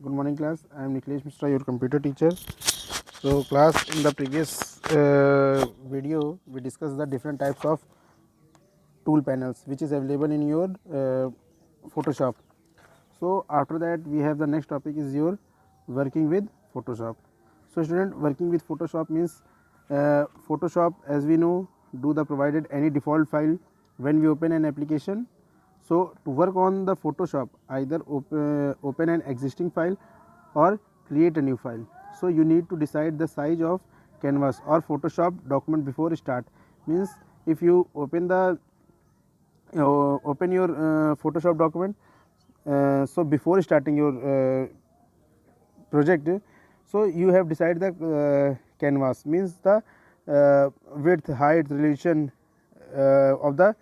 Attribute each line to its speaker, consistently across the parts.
Speaker 1: Good morning, class. I am Nikhilesh Mishra, your computer teacher. So, class, in the previous video, we discussed the different types of tool panels which is available in your Photoshop. So, after that, we have the next topic is your working with Photoshop. So, student, working with Photoshop means Photoshop, as we know, do the provided any default file when we open an application. So, to work on the Photoshop, either open an existing file or create a new file. So, you need to decide the size of canvas or Photoshop document before start. Means if you open the open your Photoshop document, so before starting your project, so you have decided the canvas means the width, height, resolution of the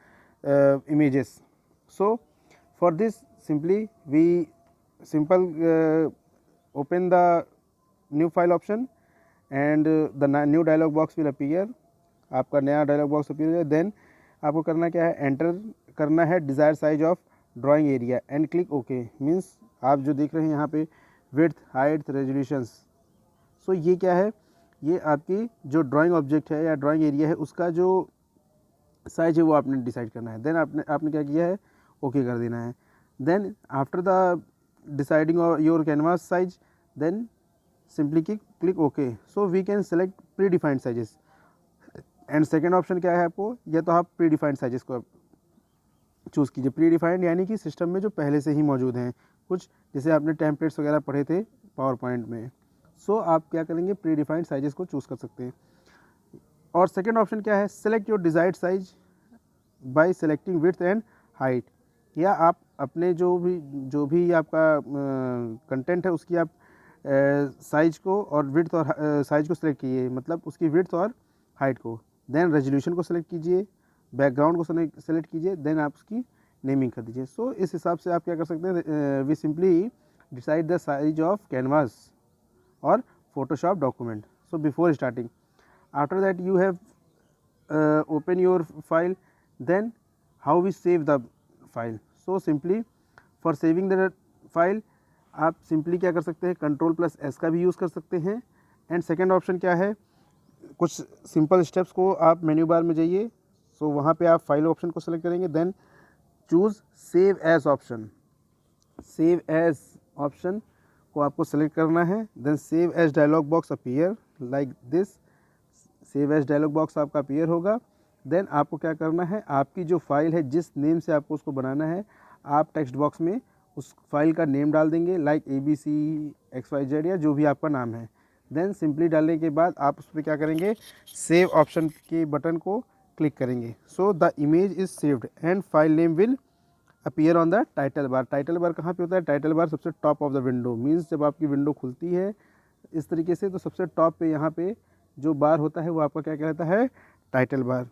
Speaker 1: images. So for this, simply we open the new file option and the new dialog box will appear. आपका नया dialogue box appear हो जाए. Then आपको करना क्या है, enter करना है desire size of drawing area and click okay. Means आप जो देख रहे हैं यहाँ पे विड्थ, हाइट, रेजोल्यूशंस. सो ये क्या है, ये आपकी जो ड्राइंग ऑब्जेक्ट है या ड्राइंग एरिया है उसका जो साइज है वो आपने डिसाइड करना है. देन आपने क्या किया है, ओके कर देना है. Then after the deciding your canvas size, then simply click okay. So we can select predefined sizes. And second option क्या है आपको, या तो आप प्री डिफाइंड साइजेस को चूज़ कीजिए. प्री डिफाइंड यानी कि सिस्टम में जो पहले से ही मौजूद हैं, कुछ जैसे आपने टेम्पलेट्स वगैरह पढ़े थे पावर पॉइंट में. सो आप क्या करेंगे, प्री डिफाइंड साइजेस को चूज़ कर सकते हैं. और सेकेंड ऑप्शन क्या है, select your desired size bye selecting width and height. या आप अपने जो भी आपका कंटेंट है उसकी आप साइज को और विड्थ और साइज को सिलेक्ट कीजिए, मतलब उसकी विड्थ और हाइट को. देन रेजोल्यूशन को सेलेक्ट कीजिए, बैकग्राउंड को सेलेक्ट कीजिए, देन आप उसकी नेमिंग कर दीजिए. सो इस हिसाब से आप क्या कर सकते हैं, we simply decide the size of canvas और Photoshop document. So before starting, after that you have open your file. Then how we save the file. So simply for saving the file आप simply क्या कर सकते हैं, Ctrl+S का भी use कर सकते हैं. एंड सेकेंड ऑप्शन क्या है, कुछ सिंपल स्टेप्स को आप मेन्यू बार में जाइए. सो वहाँ पे आप फाइल ऑप्शन को सेलेक्ट करेंगे. Then choose save as option. Save as option को आपको सेलेक्ट करना है. Then save as dialog box appear like this. Save as dialog box आपका अपीयर होगा. देन आपको क्या करना है, आपकी जो फाइल है जिस नेम से आपको उसको बनाना है, आप टेक्स्ट बॉक्स में उस फाइल का नेम डाल देंगे, लाइक ABCXYZ या जो भी आपका नाम है. देन सिंपली डालने के बाद आप उस पर क्या करेंगे, सेव ऑप्शन के बटन को क्लिक करेंगे. So the image is saved and file name will appear on the title bar. Title bar कहाँ पे होता है, टाइटल बार सबसे top of the window. Means जब आपकी विंडो खुलती है इस तरीके से तो सबसे टॉप पे यहाँ पे जो बार होता है वो आपका क्या कहलाता है, टाइटल बार.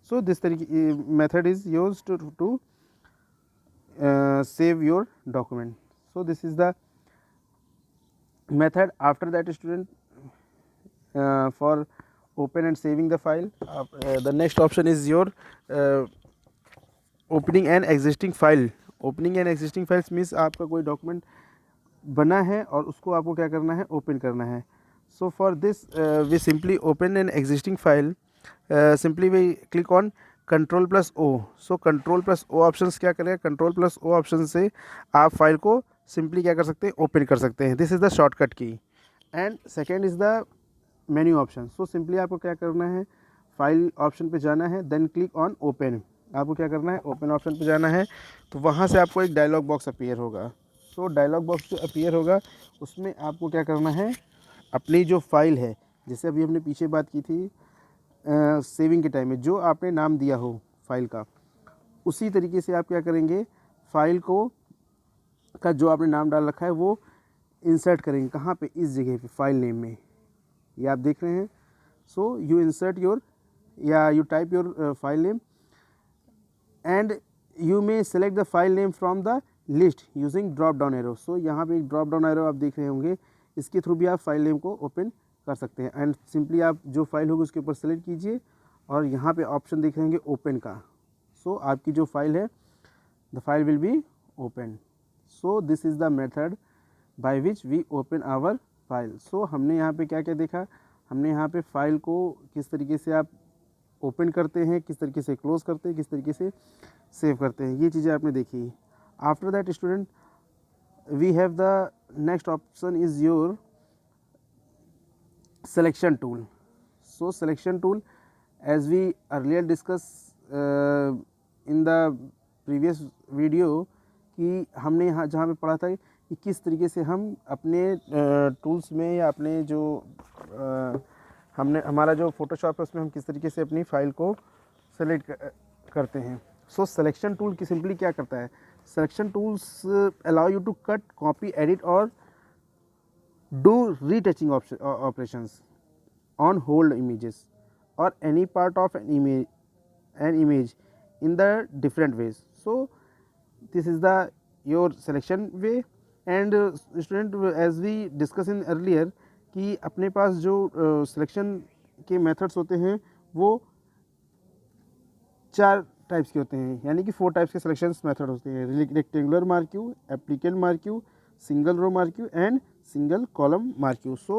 Speaker 1: सो दिस तरीके method is use to save your document. So this is the method. After that, student, for open and saving the file, the next option is your opening an existing file. Opening an existing files means आपका कोई document बना है और उसको आपको क्या करना है, ओपन करना है. So for this we simply open an existing file. Simply we click on Ctrl+O. So Ctrl+O options क्या करें, Ctrl+O ऑप्शन से आप फाइल को सिंपली क्या कर सकते हैं, ओपन कर सकते हैं. This is the shortcut key. And second is the menu option. So simply आपको क्या करना है, फाइल ऑप्शन पे जाना है. Then click on open. आपको क्या करना है, ओपन ऑप्शन पे जाना है. तो वहाँ से आपको एक डायलॉग बॉक्स अपीयर होगा. सो डायलॉग बॉक्स जो अपीयर होगा उसमें आपको क्या करना है, अपनी जो फाइल है, जैसे अभी हमने पीछे बात की थी सेविंग के टाइम में, जो आपने नाम दिया हो फाइल का, उसी तरीके से आप क्या करेंगे, फाइल को का जो आपने नाम डाल रखा है वो इंसर्ट करेंगे. कहाँ पे, इस जगह पे फाइल नेम में, ये आप देख रहे हैं. सो यू इंसर्ट योर या you type your file name and you may select the file name from the list using drop down arrow. So यहाँ पे एक ड्रॉप डाउन एरो आप देख रहे होंगे, इसके थ्रू भी आप फाइल नेम को ओपन कर सकते हैं. एंड सिंपली आप जो फाइल होगी उसके ऊपर सेलेक्ट कीजिए और यहाँ पे ऑप्शन देख रहे होंगे ओपन का. सो आपकी जो फाइल है, the file will be open. So this is the method by which we open our file. So हमने यहाँ पे क्या क्या देखा, हमने यहाँ पे फाइल को किस तरीके से आप ओपन करते हैं, किस तरीके से क्लोज करते हैं, किस तरीके से सेव करते हैं, ये चीज़ें आपने देखी। After that student we have the next option is your selection tool. So selection tool, as we earlier discussed in the previous video, कि हमने यहाँ जहाँ पे पढ़ा था कि किस तरीके से हम अपने टूल्स में या अपने जो हमने हमारा जो फोटोशॉप है उसमें हम किस तरीके से अपनी फाइल को सेलेक्ट करते हैं। सो सिलेक्शन टूल की सिंपली क्या करता है, selection tools allow you to cut, copy, edit और do retouching operations on hold images or any part of an image in the different ways. So this is the your selection way, and student as we discussed in earlier कि अपने पास जो selection के methods होते हैं वो 4 types के होते हैं, यानी कि 4 टाइप्स के सिलेक्शन मेथड होते हैं, rectangular marquee, applicant marquee, single row marquee and single column marquee. So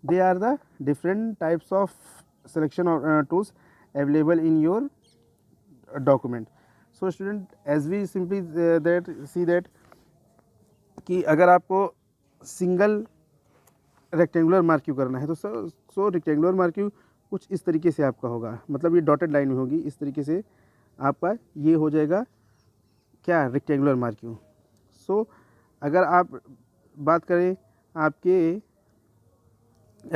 Speaker 1: they are the different types of selection tools available in your document. So student, as we simply that see that कि अगर आपको single rectangular marquee करना है तो सो rectangular marquee कुछ इस तरीके से आपका होगा, मतलब ये डॉटेड लाइन में होगी, इस तरीके से आपका ये हो जाएगा क्या, रेक्टेंगुलर मार्क्यू। सो अगर आप बात करें आपके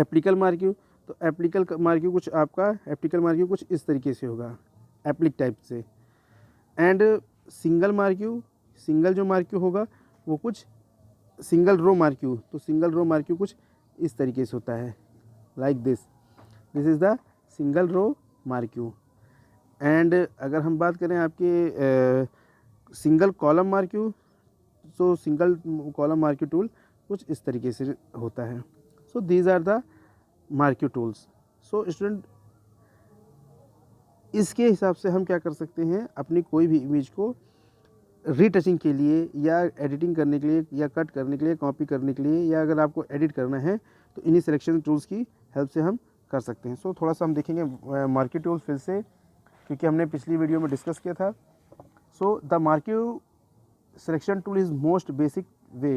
Speaker 1: एप्लीकल मार्क्यू, तो एप्लीकल मार्क्यू कुछ आपका एप्लीकल मार्क्यू कुछ इस तरीके से होगा, एप्लिक टाइप से। एंड सिंगल मार्क्यू, सिंगल जो मार्क्यू होगा वो कुछ सिंगल रो मार्क्यू, तो सिंगल रो मार्क्यू कुछ इस तरीके से होता है, like this is the single row marquee. And अगर हम बात करें आपके सिंगल कॉलम मार्क्यू, सो सिंगल कॉलम मार्क्यू टूल कुछ इस तरीके से होता है। सो these are the marquee tools. So student, इसके हिसाब से हम क्या कर सकते हैं, अपनी कोई भी इमेज को रीटचिंग के लिए या एडिटिंग करने के लिए या कट करने के लिए, कॉपी करने के लिए, या अगर आपको एडिट करना है तो इन्हीं सिलेक्शन टूल्स की हेल्प से हम कर सकते हैं। सो थोड़ा सा हम देखेंगे मार्क्यू टूल्स फिर से, क्योंकि हमने पिछली वीडियो में डिस्कस किया था। सो the marquee selection tool is most basic way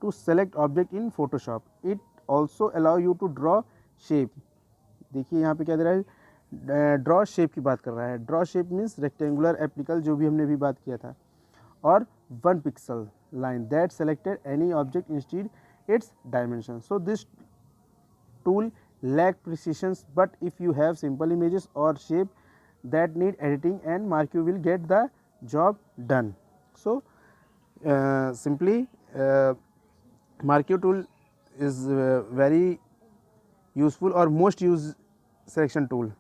Speaker 1: to select object in Photoshop. It also allow you to draw shape. देखिए यहाँ पे क्या दे रहा है, ड्रॉ शेप की बात कर रहा है। ड्रॉ शेप मीन्स रेक्टेंगुलर, एप्लिकल जो भी हमने भी बात किया था, और 1 pixel line that selected any object instead its dimension. So this tool lack precision, but if you have simple images or shape that need editing, and Marquee will get the job done. So simply Marquee tool is very useful or most used selection tool.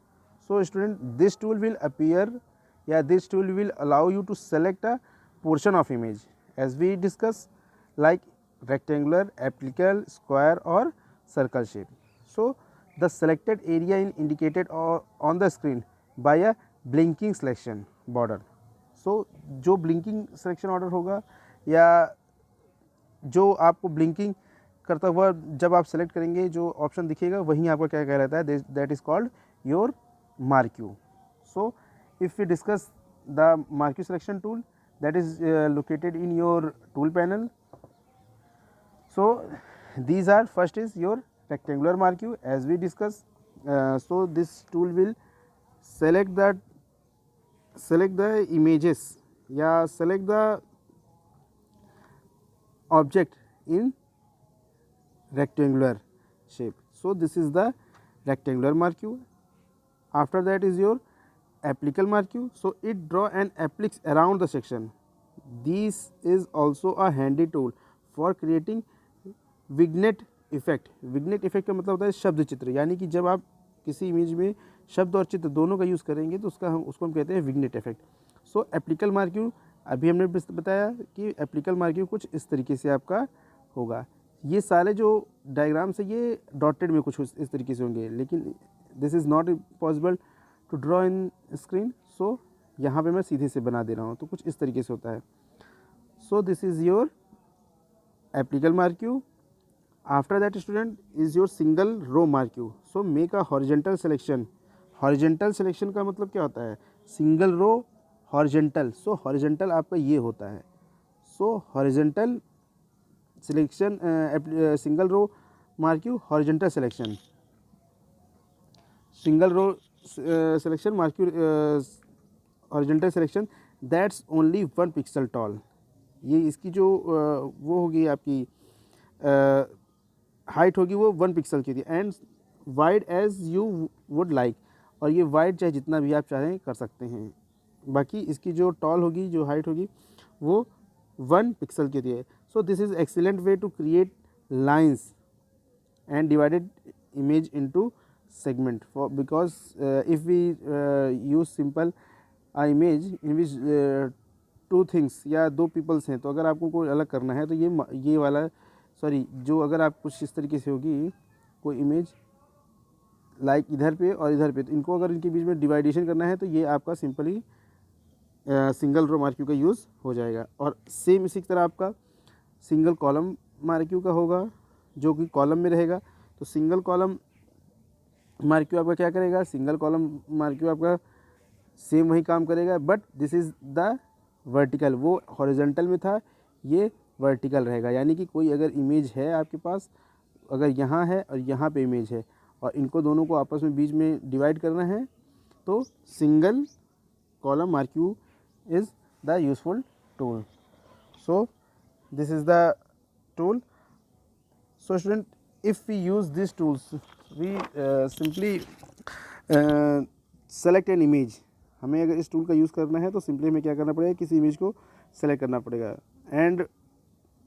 Speaker 1: So student, this tool will appear, this tool will allow you to select a portion of image as we discuss, like rectangular, elliptical, square or circle shape. So the selected area is indicated on the screen by a blinking selection border. So जो blinking selection order होगा या जो आपको blinking करता हुआ जब आप select करेंगे जो ऑप्शन दिखेगा वहीं आपका क्या कह रहता है, that is called your marquee. So if we discuss the marquee selection tool that is located in your tool panel. So these are, first is your rectangular marquee as we discussed. So this tool will select the images, select the object in rectangular shape. So this is the rectangular marquee. After that is your applicable marquee. So it draw an appliques around the section. This is also a handy tool for creating vignette effect. Vignette effect का मतलब होता है शब्द चित्र, यानी कि जब आप किसी इमेज में शब्द और चित्र दोनों का यूज़ करेंगे तो उसको हम कहते हैं विग्नेट इफेक्ट. सो एप्लीकल मार्क्यू अभी हमने बताया कि एप्लीकल मार्क्यू कुछ इस तरीके से आपका होगा. ये सारे जो डायग्राम्स है ये डॉटेड में कुछ इस तरीके से होंगे, लेकिन this is not possible to draw in screen. So यहाँ पे मैं सीधे से बना दे रहा हूँ, तो कुछ इस तरीके से होता है. So this is your applicable marquee. After that student is your single row marquee. So make a horizontal selection. Horizontal selection का मतलब क्या होता है? Single row horizontal. So horizontal आपका ये होता है. So horizontal selection single row marquee horizontal selection. Single row selection marquee horizontal selection that's only 1 pixel tall. ये इसकी जो वो होगी आपकी हाइट होगी वो 1 पिक्सल की थी. And wide as you would like. और ये वाइड चाहे जितना भी आप चाहें कर सकते हैं. बाकी इसकी जो टॉल होगी, जो हाइट होगी वो 1 पिक्सल की है. So this is excellent way to create lines and divided image into segment for because if we use simple image in which two things या दो peoples हैं, तो अगर आपको कोई अलग करना है तो ये वाला सॉरी जो अगर आप कुछ इस तरीके से होगी कोई इमेज लाइक इधर पे और इधर पे, तो इनको अगर इनके बीच में डिवाइडेशन करना है तो ये आपका सिंपली सिंगल रो मार्क्यू का यूज़ हो जाएगा. और सेम इसी तरह आपका सिंगल कॉलम मार्क्यू का होगा जो कि कॉलम में रहेगा. तो सिंगल कॉलम मार्क्यू आपका क्या करेगा? सिंगल कॉलम मार्क्यू आपका सेम वही काम करेगा, but this is the vertical. वो हॉरिजॉन्टल में था, ये वर्टिकल रहेगा. यानी कि कोई अगर इमेज है आपके पास, अगर यहाँ है और यहाँ पे इमेज है और इनको दोनों को आपस में बीच में डिवाइड करना है, तो single column marquee is the useful tool. So this is the tool. So student, if we use these tools, we simply select an image. हमें अगर इस टूल का यूज़ करना है तो सिंपली हमें क्या करना पड़ेगा? किसी इमेज को सेलेक्ट करना पड़ेगा. And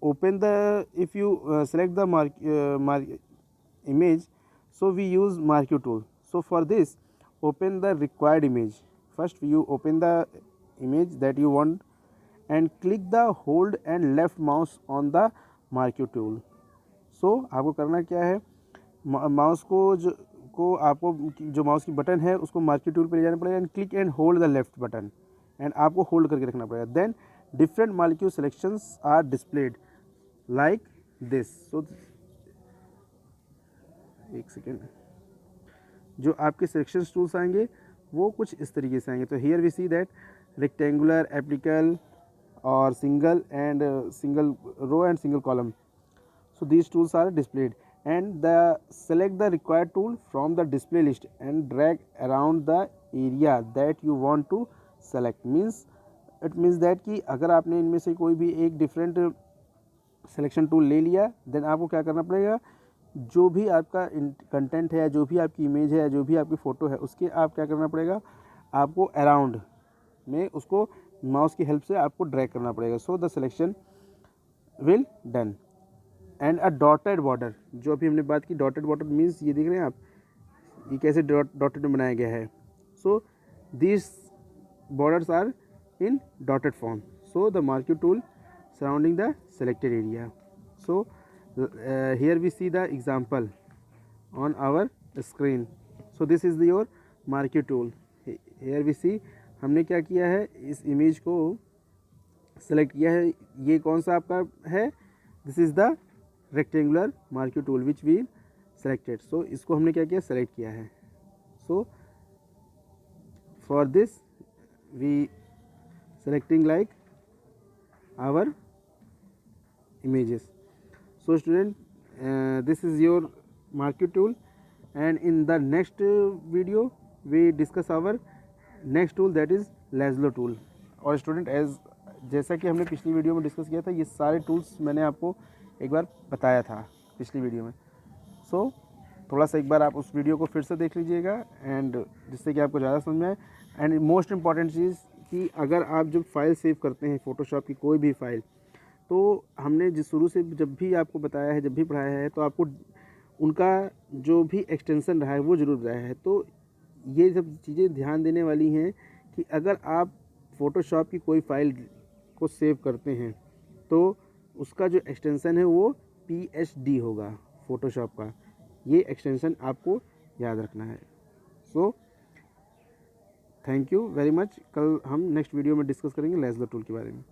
Speaker 1: open the if you select the image, so we use marquee tool. So for this, open the required image. First you open the image that you want and click the hold and left mouse on the marquee tool. सो आपको करना क्या है? Mouse को आपको जो mouse की button है उसको मार्क्यू टूल पे ले जाना पड़ेगा and click and hold the left button. And आपको होल्ड करके रखना पड़ेगा. Then different marquee selections are displayed like this. So एक सेकेंड, जो आपके सिलेक्शन टूल्स आएंगे वो कुछ इस तरीके से आएंगे. तो here we see that rectangular, elliptical और single and single row and single column. So these tools are displayed and select the required tool from the display list and drag around the area that you want to select. It means that कि अगर आपने इनमें से कोई भी एक different selection tool ले लिया, then आपको क्या करना पड़ेगा? जो भी आपका कंटेंट है, जो भी आपकी इमेज है, जो भी आपकी फ़ोटो है, उसके आप क्या करना पड़ेगा? आपको अराउंड में उसको माउस की हेल्प से आपको ड्रैग करना पड़ेगा. So the selection will done. And a dotted border, जो अभी हमने बात की, डॉटेड बॉर्डर मीन्स ये देख रहे हैं आप, ये कैसे डॉटेड में बनाया गया है. So this borders are in dotted form. So the marquee tool surrounding the selected area. So here we see the example on our screen. So this is your marquee tool. Here we see हमने क्या किया है? इस image को select किया है. ये कौन सा आपका है? This is the rectangular marquee tool which we selected. So इसको हमने क्या किया? सेलेक्ट किया है. So for this we selecting like our images. So student, this is your marquee tool, and in the next video we discuss our next tool, that is Lazlo tool. और student, जैसा कि हमने पिछली video में discuss किया था, ये सारे टूल्स मैंने आपको एक बार बताया था पिछली वीडियो में. सो थोड़ा सा एक बार आप उस वीडियो को फिर से देख लीजिएगा, एंड जिससे कि आपको ज़्यादा समझ में आए. एंड मोस्ट इम्पॉर्टेंट चीज़ कि अगर आप जब फाइल सेव करते हैं फ़ोटोशॉप की कोई भी फाइल, तो हमने जिस शुरू से जब भी आपको बताया है, जब भी पढ़ाया है, तो आपको उनका जो भी एक्सटेंशन रहा है वो ज़रूर बताया है. तो ये सब चीज़ें ध्यान देने वाली हैं कि अगर आप फ़ोटोशॉप की कोई फ़ाइल को सेव करते हैं तो उसका जो एक्सटेंशन है वो PSD होगा फ़ोटोशॉप का. ये एक्सटेंशन आपको याद रखना है. So thank you very much. कल हम नेक्स्ट वीडियो में डिस्कस करेंगे लेज़लो टूल के बारे में.